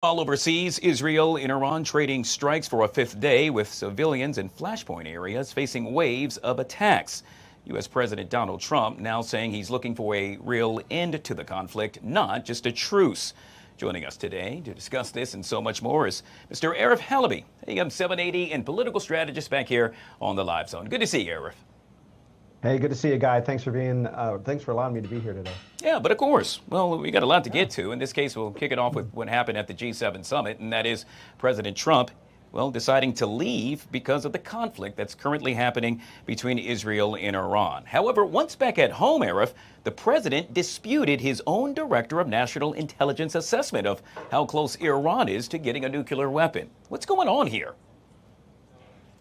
All overseas, Israel and Iran trading strikes for a fifth day, with civilians in flashpoint areas facing waves of attacks. U.S. President Donald Trump now saying he's looking for a real end to the conflict, not just a truce. Joining us today to discuss this and so much more is Mr. Arif Halaby, AM 780 and political strategist back here on the Live Zone. Good to see you, Arif. Hey, good to see you, Guy. Thanks for allowing me to be here today. Yeah, but of course, well, we got a lot to get to. In this case, we'll kick it off with what happened at the G7 summit, and that is President Trump, well, deciding to leave because of the conflict that's currently happening between Israel and Iran. However, once back at home, Arif, the president disputed his own director of national intelligence assessment of how close Iran is to getting a nuclear weapon. What's going on here?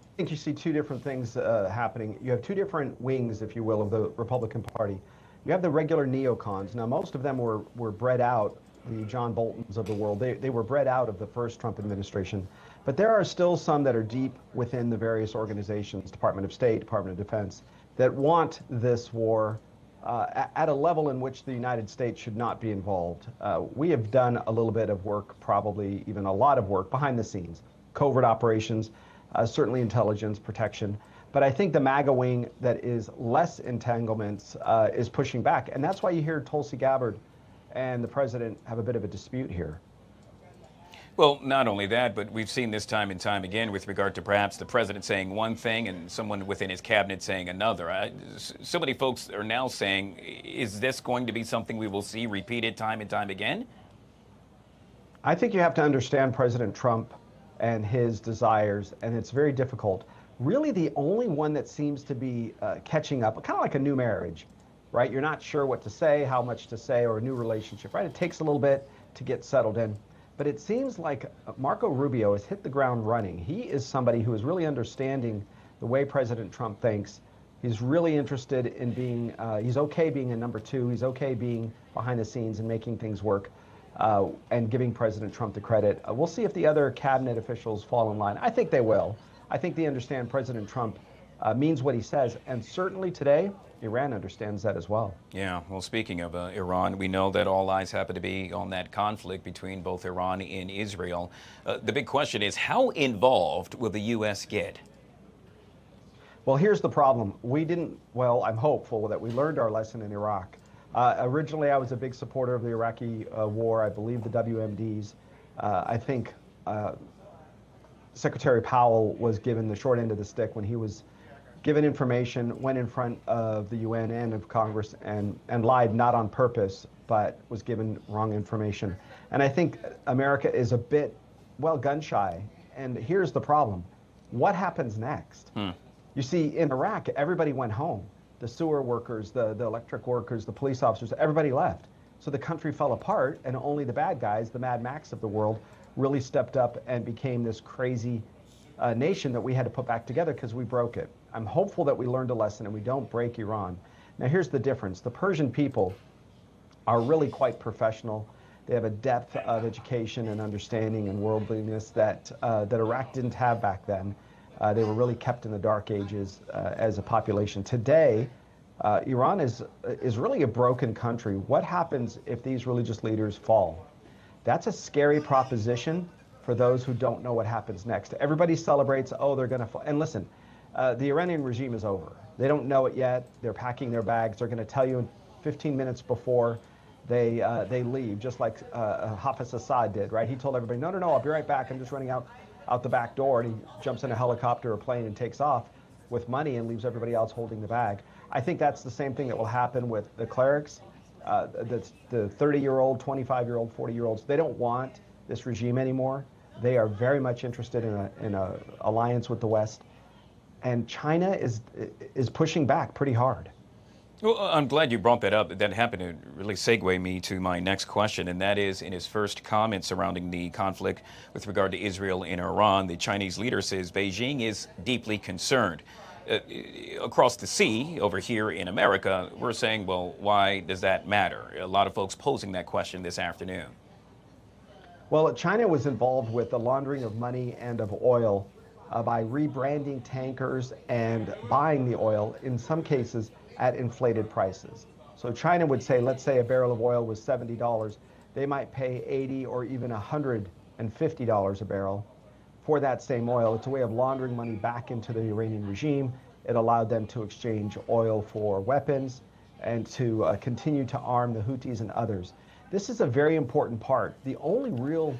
I think you see two different things happening. You have two different wings, if you will, of the Republican Party. You have the regular neocons. Now, most of them were bred out, the John Boltons of the world. They were bred out of the first Trump administration. But there are still some that are deep within the various organizations, Department of State, Department of Defense, that want this war at a level in which the United States should not be involved. We have done a little bit of work, probably even a lot of work behind the scenes, covert operations, certainly intelligence, protection. But I think the MAGA wing that is less entanglements is pushing back. And that's why you hear Tulsi Gabbard and the president have a bit of a dispute here. Well, not only that, but we've seen this time and time again with regard to perhaps the president saying one thing and someone within his cabinet saying another. So many folks are now saying, is this going to be something we will see repeated time and time again? I think you have to understand President Trump and his desires, and it's very difficult. Really, the only one that seems to be catching up, kind of like a new marriage, right? You're not sure what to say, how much to say, or a new relationship, right? It takes a little bit to get settled in. But it seems like Marco Rubio has hit the ground running. He is somebody who is really understanding the way President Trump thinks. He's really interested in being, he's okay being a number two. He's okay being behind the scenes and making things work. And giving President Trump the credit. We'll see if the other cabinet officials fall in line. I think they will. I think they understand President Trump means what he says. And certainly today, Iran understands that as well. Yeah, well, speaking of Iran, we know that all eyes happen to be on that conflict between both Iran and Israel. The big question is, how involved will the U.S. get? Well, here's the problem. I'm hopeful that we learned our lesson in Iraq. Originally, I was a big supporter of the Iraqi war. I believe the WMDs. I think Secretary Powell was given the short end of the stick when he was given information, went in front of the UN and of Congress and lied, not on purpose, but was given wrong information. And I think America is a bit, gun shy. And here's the problem. What happens next? You see, in Iraq, everybody went home. The sewer workers, the electric workers, the police officers, everybody left. So the country fell apart, and only the bad guys, the Mad Max of the world, really stepped up and became this crazy nation that we had to put back together because we broke it. I'm hopeful that we learned a lesson and we don't break Iran. Now, here's the difference. The Persian people are really quite professional. They have a depth of education and understanding and worldliness that Iraq didn't have back then. They were really kept in the dark ages as a population. Today, Iran is really a broken country. What happens if these religious leaders fall? That's a scary proposition for those who don't know what happens next. Everybody celebrates, oh, they're going to fall. And listen, the Iranian regime is over. They don't know it yet. They're packing their bags. They're going to tell you 15 minutes before they leave, just like Hafez Assad did, right? He told everybody, no, I'll be right back. I'm just running out the back door, and he jumps in a helicopter or plane and takes off with money and leaves everybody else holding the bag. I think that's the same thing that will happen with the clerics, the 30-year-old, 25-year-old, 40-year-olds. They don't want this regime anymore. They are very much interested in a alliance with the West, and China is pushing back pretty hard. Well, I'm glad you brought that up. That happened to really segue me to my next question, and that is, in his first comment surrounding the conflict with regard to Israel and Iran, the Chinese leader says Beijing is deeply concerned. Across the sea, over here in America, we're saying, well, why does that matter? A lot of folks posing that question this afternoon. Well, China was involved with the laundering of money and of oil by rebranding tankers and buying the oil, in some cases, at inflated prices. So China would say, let's say a barrel of oil was $70, they might pay $80 or even $100 $50 a barrel for that same oil. It's a way of laundering money back into the Iranian regime. It allowed them to exchange oil for weapons and to continue to arm the Houthis and others. This is a very important part. The only real,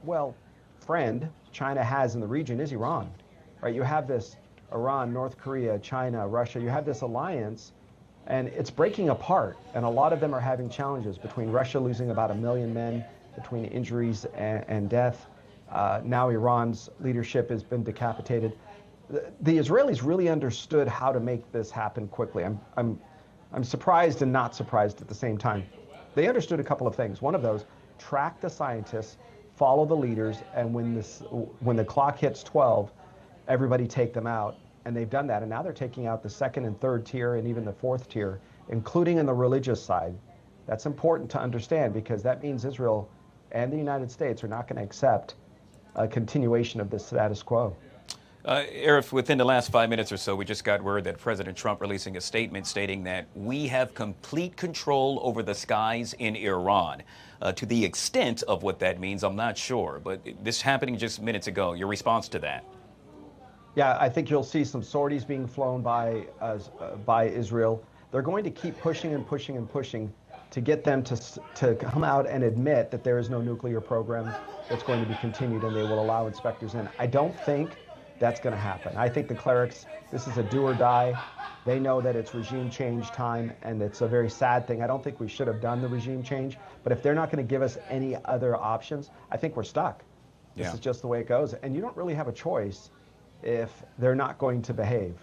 well, friend China has in the region is Iran, right? You have this Iran, North Korea, China, Russia. You have this alliance, and it's breaking apart. And a lot of them are having challenges between Russia losing about 1 million men, between injuries and death. Now Iran's leadership has been decapitated. The Israelis really understood how to make this happen quickly. I'm surprised and not surprised at the same time. They understood a couple of things. One of those, track the scientists, follow the leaders, and when the clock hits 12, everybody take them out. And they've done that, and now they're taking out the second and third tier and even the fourth tier, including in the religious side. That's important to understand, because that means Israel and the United States are not going to accept a continuation of the status quo. Arif, within the last 5 minutes or so, we just got word that President Trump releasing a statement stating that we have complete control over the skies in Iran. To the extent of what that means, I'm not sure, but this happening just minutes ago. Your response to that? Yeah, I think you'll see some sorties being flown by Israel. They're going to keep pushing and pushing and pushing to get them to come out and admit that there is no nuclear program that's going to be continued, and they will allow inspectors in. I don't think that's going to happen. I think the clerics, this is a do or die. They know that it's regime change time, and it's a very sad thing. I don't think we should have done the regime change, but if they're not going to give us any other options, I think we're stuck. This is just the way it goes, and you don't really have a choice if they're not going to behave.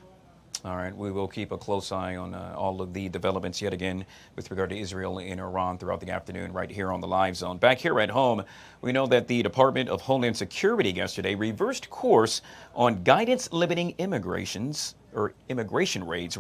All right, we will keep a close eye on all of the developments yet again with regard to Israel and Iran throughout the afternoon right here on the Live Zone. Back here at home, we know that the Department of Homeland Security yesterday reversed course on guidance limiting immigration raids,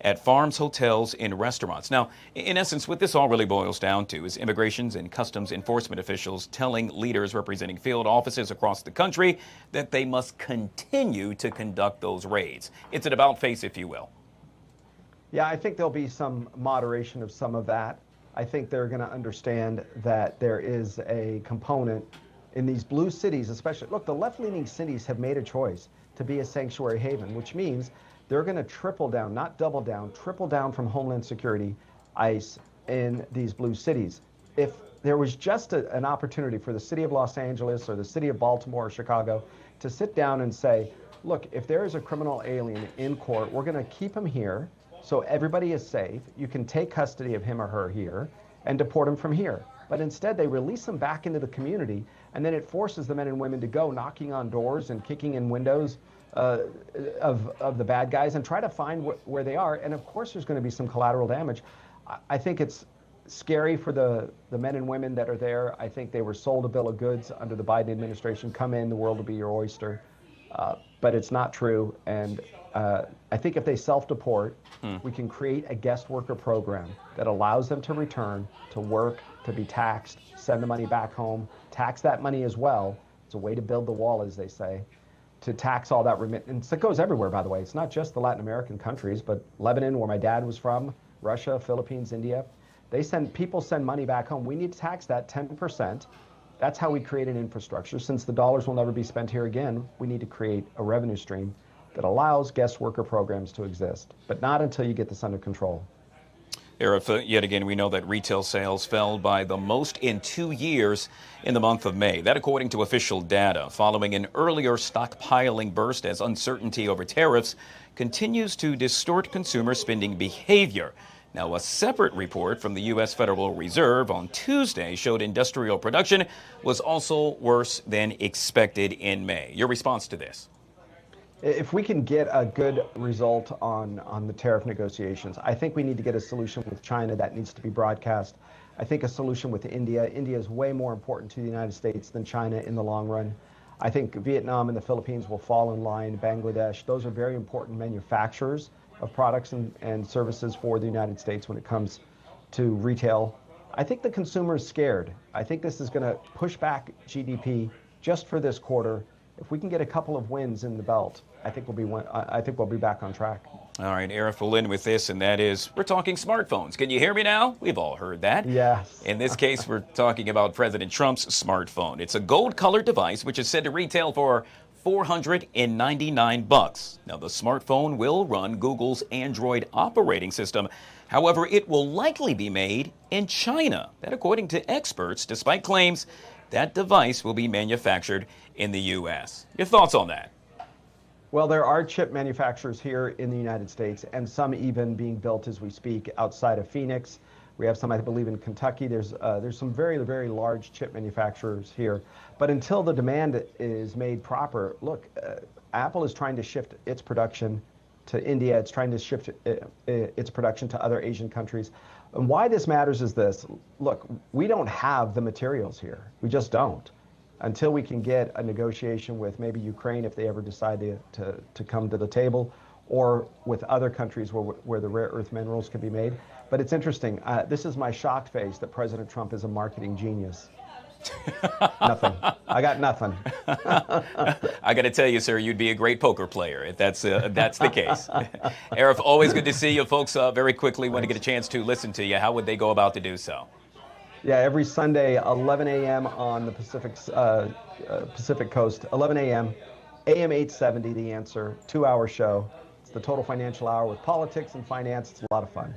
at farms, hotels, and restaurants. Now, in essence, what this all really boils down to is immigrations and customs enforcement officials telling leaders representing field offices across the country that they must continue to conduct those raids. It's an about-face, if you will. Yeah, I think there'll be some moderation of some of that. I think they're going to understand that there is a component in these blue cities, especially. Look, the left-leaning cities have made a choice to be a sanctuary haven, which means they're going to triple down, not double down, triple down from Homeland Security, ICE, in these blue cities. If there was just an opportunity for the city of Los Angeles or the city of Baltimore or Chicago to sit down and say, look, if there is a criminal alien in court, we're going to keep him here so everybody is safe. You can take custody of him or her here and deport him from here. But instead, they release them back into the community, and then it forces the men and women to go knocking on doors and kicking in windows of the bad guys and try to find where they are. And of course, there's going to be some collateral damage. I think it's scary for the men and women that are there. I think they were sold a bill of goods under the Biden administration. Come in, the world will be your oyster. But it's not true. And I think if they self-deport, we can create a guest worker program that allows them to return, to work, to be taxed, send the money back home, tax that money as well. It's a way to build the wall, as they say, to tax all that remittance. It goes everywhere, by the way. It's not just the Latin American countries, but Lebanon, where my dad was from, Russia, Philippines, India. People send money back home. We need to tax that 10%. That's how we create an infrastructure. Since the dollars will never be spent here again, we need to create a revenue stream that allows guest worker programs to exist, but not until you get this under control. Arif, yet again, we know that retail sales fell by the most in 2 years in the month of May. That according to official data, following an earlier stockpiling burst as uncertainty over tariffs continues to distort consumer spending behavior. Now, a separate report from the U.S. Federal Reserve on Tuesday showed industrial production was also worse than expected in May. Your response to this? If we can get a good result on the tariff negotiations, I think we need to get a solution with China that needs to be broadcast. I think a solution with India. India is way more important to the United States than China in the long run. I think Vietnam and the Philippines will fall in line, Bangladesh. Those are very important manufacturers of products and services for the United States when it comes to retail. I think the consumer is scared. I think this is going to push back GDP just for this quarter. If we can get a couple of wins in the belt, I think we'll be back on track. All right, Arif will end with this, and that is, we're talking smartphones. Can you hear me now? We've all heard that. Yes. In this case, we're talking about President Trump's smartphone. It's a gold-colored device, which is said to retail for $499. Now, the smartphone will run Google's Android operating system. However, it will likely be made in China. That, according to experts, despite claims that device will be manufactured in the U.S. Your thoughts on that? Well, there are chip manufacturers here in the United States, and some even being built as we speak outside of Phoenix. We have some, I believe, in Kentucky. There's some very, very large chip manufacturers here. But until the demand is made proper, look, Apple is trying to shift its production to India. It's trying to shift its production to other Asian countries. And why this matters is this. Look, we don't have the materials here. We just don't. Until we can get a negotiation with maybe Ukraine, if they ever decide to come to the table, or with other countries where the rare earth minerals can be made. But it's interesting. This is my shocked face that President Trump is a marketing genius. Nothing. I got nothing. I got to tell you, sir, you'd be a great poker player if that's the case. Arif, always good to see you. Folks, very quickly want to get a chance to listen to you. How would they go about to do so? Yeah, every Sunday, 11 a.m. on the Pacific Coast, 11 a.m., AM 870, The Answer, 2-hour show. It's the Total Financial Hour with politics and finance. It's a lot of fun.